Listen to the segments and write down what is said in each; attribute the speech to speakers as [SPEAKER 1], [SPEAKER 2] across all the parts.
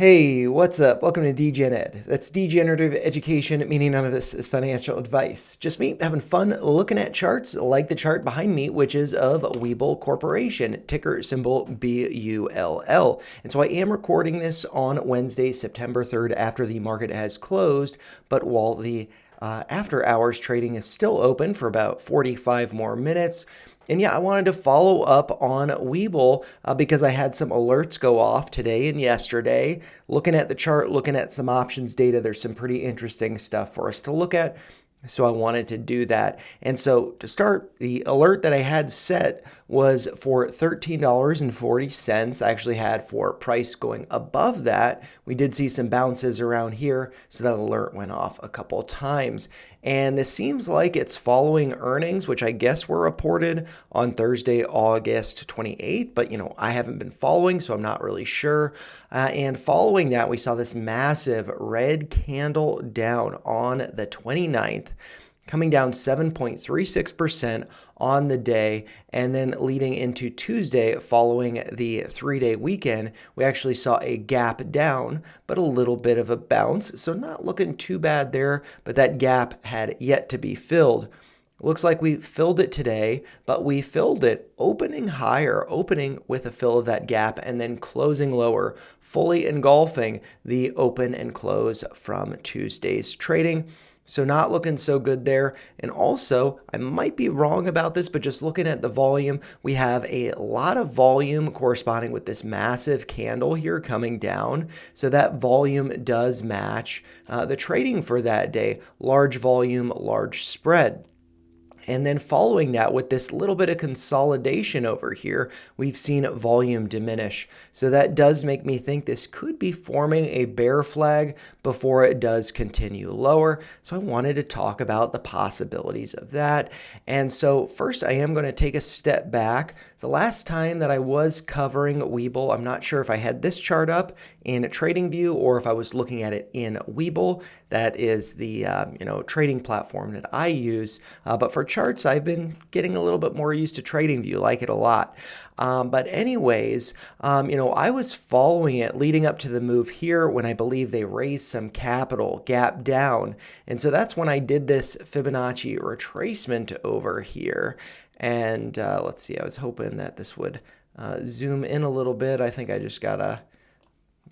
[SPEAKER 1] Hey, what's up? Welcome to DGen Ed. That's degenerative education, meaning none of this is financial advice. Just me having fun looking at charts like the chart behind me, which is of Webull Corporation, ticker symbol BULL. And so I am recording this on Wednesday, September 3rd, after the market has closed, but while the after hours trading is still open for about 45 more minutes. And yeah, I wanted to follow up on Webull because I had some alerts go off today and yesterday. Looking at the chart, looking at some options data, there's some pretty interesting stuff for us to look at. So I wanted to do that. And so to start, the alert that I had set was for $13.40. I actually had for price going above that. We did see some bounces around here, so that alert went off a couple times. And this seems like it's following earnings, which I guess were reported on Thursday, August 28th. But, I haven't been following, so I'm not really sure. And following that, we saw this massive red candle down on the 29th, coming down 7.36% on the day, and then leading into Tuesday following the 3-day weekend, we actually saw a gap down, but a little bit of a bounce. So not looking too bad there, but that gap had yet to be filled. Looks like we filled it today, but we filled it opening higher, opening with a fill of that gap and then closing lower, fully engulfing the open and close from Tuesday's trading. So not looking so good there. And also, I might be wrong about this, but just looking at the volume, we have a lot of volume corresponding with this massive candle here coming down. So that volume does match the trading for that day. Large volume, large spread. And then following that, with this little bit of consolidation over here, we've seen volume diminish. So that does make me think this could be forming a bear flag before it does continue lower. So I wanted to talk about the possibilities of that. And so first, I am going to take a step back. The last time that I was covering Webull, I'm not sure if I had this chart up in TradingView or if I was looking at it in Webull. That is the trading platform that I use. But for charts, I've been getting a little bit more used to TradingView, like it a lot. But anyways, I was following it leading up to the move here when I believe they raised some capital, gap down. And so that's when I did this Fibonacci retracement over here. And let's see, I was hoping that this would zoom in a little bit. I think I just got to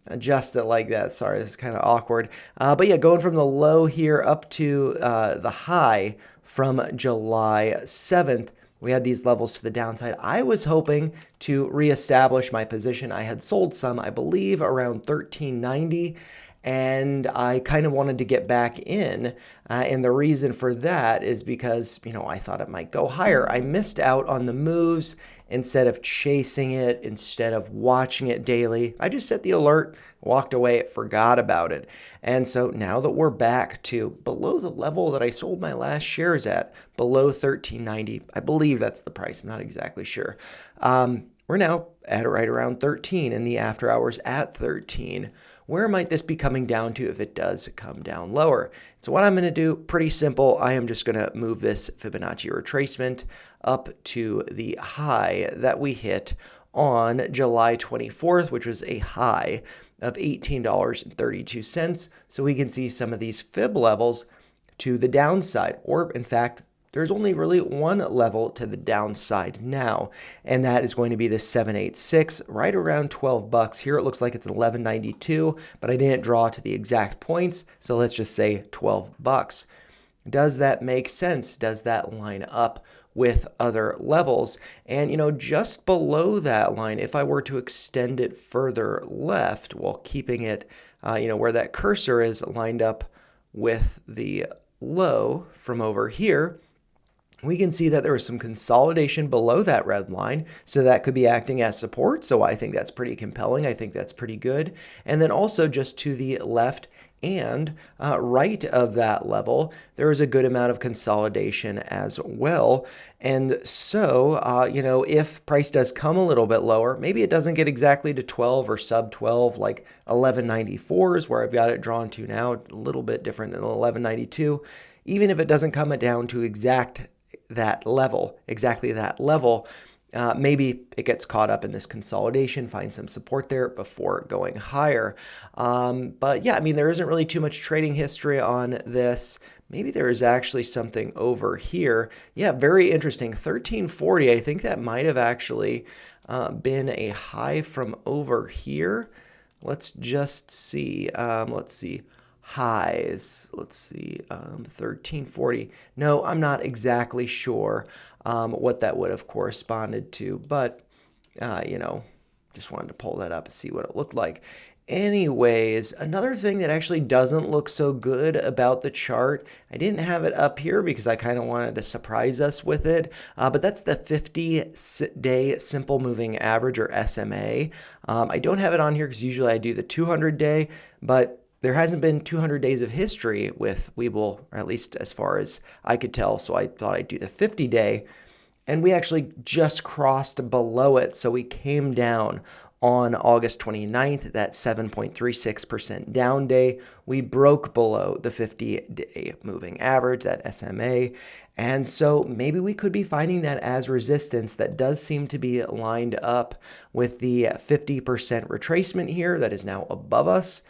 [SPEAKER 1] adjust it like that. Sorry, this is kind of awkward. But yeah, going from the low here up to the high from July 7th, we had these levels to the downside. I was hoping to reestablish my position. I had sold some, I believe, around 1390. And I kind of wanted to get back in. And the reason for that is because, I thought it might go higher. I missed out on the moves instead of chasing it, instead of watching it daily. I just set the alert, walked away, forgot about it. And so now that we're back to below the level that I sold my last shares at, below 1390, I believe that's the price. I'm not exactly sure. We're now at right around 13 in the after hours at 13. Where might this be coming down to if it does come down lower? So what I'm going to do, pretty simple. I am just going to move this Fibonacci retracement up to the high that we hit on July 24th, which was a high of $18.32. So we can see some of these fib levels to the downside, or in fact, there's only really one level to the downside now, and that is going to be the 786, right around 12 bucks. Here it looks like it's 11.92, but I didn't draw to the exact points, so let's just say 12 bucks. Does that make sense? Does that line up with other levels? And, just below that line, if I were to extend it further left while keeping it, where that cursor is lined up with the low from over here, we can see that there was some consolidation below that red line, so that could be acting as support. So I think that's pretty compelling. I think that's pretty good. And then also just to the left and right of that level, there is a good amount of consolidation as well. And so, if price does come a little bit lower, maybe it doesn't get exactly to 12 or sub 12, like 11.94 is where I've got it drawn to now, a little bit different than 11.92. Even if it doesn't come down to exactly that level, maybe it gets caught up in this consolidation, find some support there before going higher. But yeah, I mean, there isn't really too much trading history on this. Maybe there is actually something over here. Yeah, very interesting. 1340, I think that might have actually been a high from over here. Let's just see. Let's see. Highs. Let's see. 1340. No, I'm not exactly sure what that would have corresponded to, but just wanted to pull that up and see what it looked like. Anyways, another thing that actually doesn't look so good about the chart, I didn't have it up here because I kind of wanted to surprise us with it, but that's the 50-day simple moving average, or SMA. I don't have it on here because usually I do the 200-day, but there hasn't been 200 days of history with Webull, or at least as far as I could tell, so I thought I'd do the 50-day. And we actually just crossed below it, so we came down on August 29th, that 7.36% down day. We broke below the 50-day moving average, that SMA. And so maybe we could be finding that as resistance. That does seem to be lined up with the 50% retracement here that is now above us.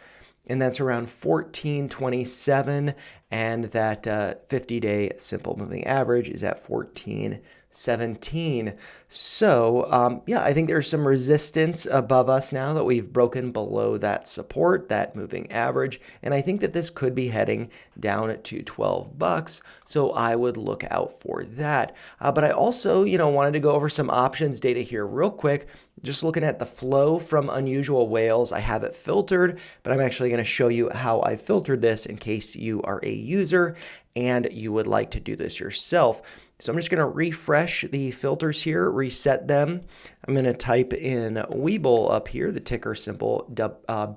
[SPEAKER 1] And that's around 1427, and that 50-day simple moving average is at 1417. So yeah, I think there's some resistance above us now that we've broken below that support, that moving average, and I think that this could be heading down to 12 bucks, so I would look out for that. But I also, wanted to go over some options data here real quick. Just looking at the flow from unusual whales, I have it filtered, but I'm actually going to show you how I filtered this in case you are a user and you would like to do this yourself. So I'm just going to refresh the filters here, reset them. I'm going to type in Webull up here, the ticker symbol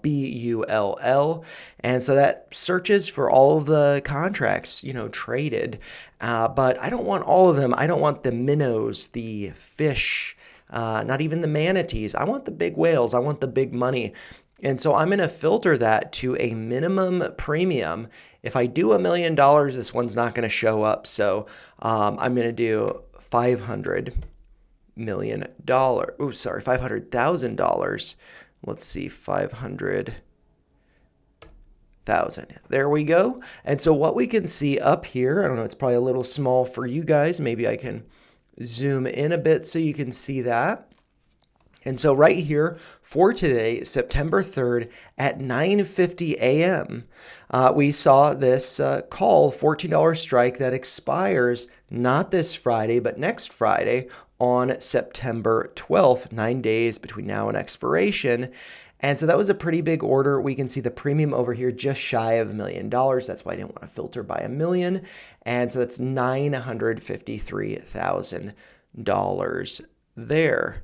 [SPEAKER 1] BULL. And so that searches for all of the contracts, traded. But I don't want all of them. I don't want the minnows, the fish, not even the manatees. I want the big whales. I want the big money. And so I'm going to filter that to a minimum premium. If I do $1 million, this one's not going to show up. So I'm going to do $500 million. Oh, sorry, $500,000. Let's see, 500,000. There we go. And so what we can see up here, I don't know, it's probably a little small for you guys. Maybe I can zoom in a bit so you can see that. And so right here for today, September 3rd at 9:50 a.m., we saw this call, $14 strike that expires not this Friday, but next Friday on September 12th, 9 days between now and expiration. And so that was a pretty big order. We can see the premium over here just shy of $1 million. That's why I didn't want to filter by $1 million. And so that's $953,000 there.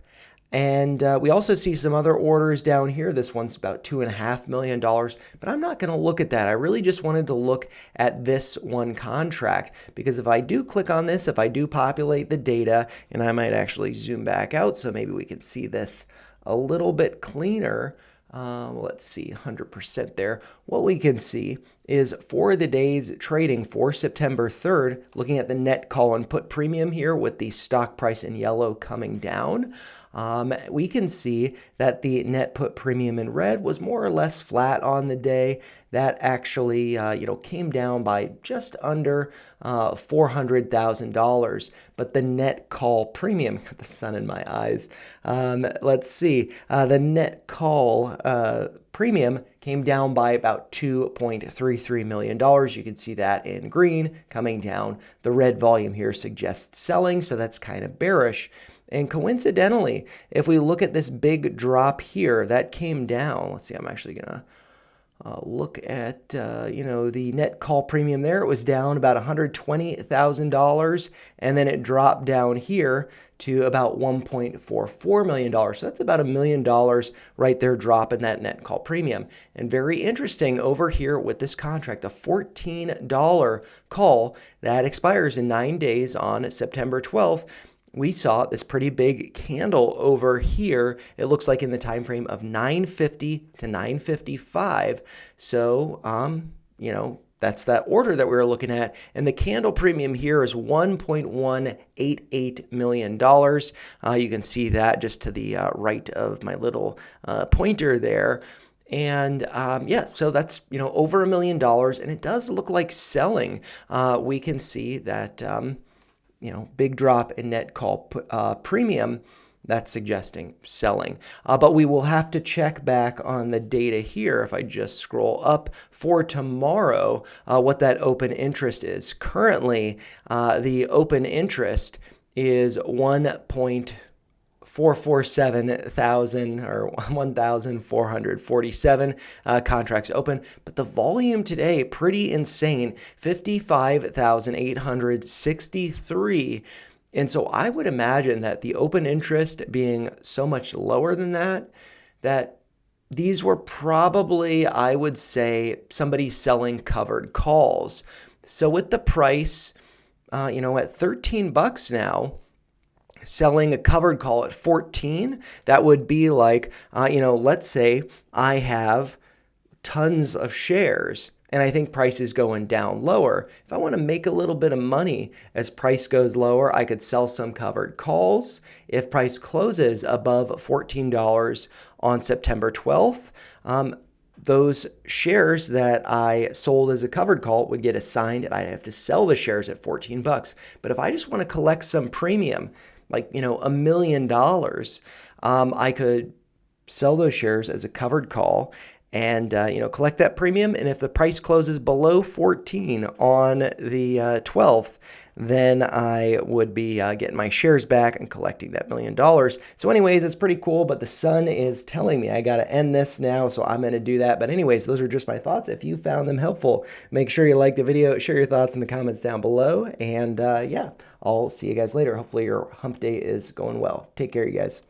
[SPEAKER 1] And we also see some other orders down here. This one's about $2.5 million, but I'm not going to look at that. I really just wanted to look at this one contract, because if I do click on this, if I do populate the data, and I might actually zoom back out so maybe we can see this a little bit cleaner. Let's see, 100% there. What we can see is for the days trading for September 3rd, looking at the net call and put premium here with the stock price in yellow coming down, we can see that the net put premium in red was more or less flat on the day. That actually, came down by just under $400,000. But the net call premium, got the sun in my eyes. Let's see, the net call premium came down by about $2.33 million. You can see that in green coming down. The red volume here suggests selling, so that's kind of bearish. And coincidentally, if we look at this big drop here, that came down. Let's see, I'm actually going to look at, the net call premium there. It was down about $120,000, and then it dropped down here to about $1.44 million. So that's about $1 million right there, drop in that net call premium. And very interesting over here with this contract, a $14 call that expires in 9 days on September 12th. We saw this pretty big candle over here. It looks like in the time frame of 9:50 to 9:55. So, That's that order that we were looking at. And the candle premium here is $1.188 million. You can see that just to the right of my little pointer there. And yeah, so that's, over $1 million. And it does look like selling. We can see that, big drop in net call premium. That's suggesting selling. But we will have to check back on the data here. If I just scroll up for tomorrow, what that open interest is. Currently, the open interest is 1.447 thousand or 1,447 contracts open, but the volume today pretty insane, 55,863. And so I would imagine that the open interest being so much lower than that these were probably, I would say, somebody selling covered calls. So with the price, at $13 now, selling a covered call at 14, that would be like, let's say I have tons of shares and I think price is going down lower. If I want to make a little bit of money as price goes lower, I could sell some covered calls. If price closes above $14 on September 12th, those shares that I sold as a covered call would get assigned and I'd have to sell the shares at $14. But if I just want to collect some premium, like, $1 million, I could sell those shares as a covered call and, collect that premium. And if the price closes below 14 on the 12th, then I would be getting my shares back and collecting that $1 million. So anyways, it's pretty cool, but the sun is telling me I got to end this now, so I'm going to do that. But anyways, those are just my thoughts. If you found them helpful, make sure you like the video, share your thoughts in the comments down below, and yeah, I'll see you guys later. Hopefully your hump day is going well. Take care, you guys.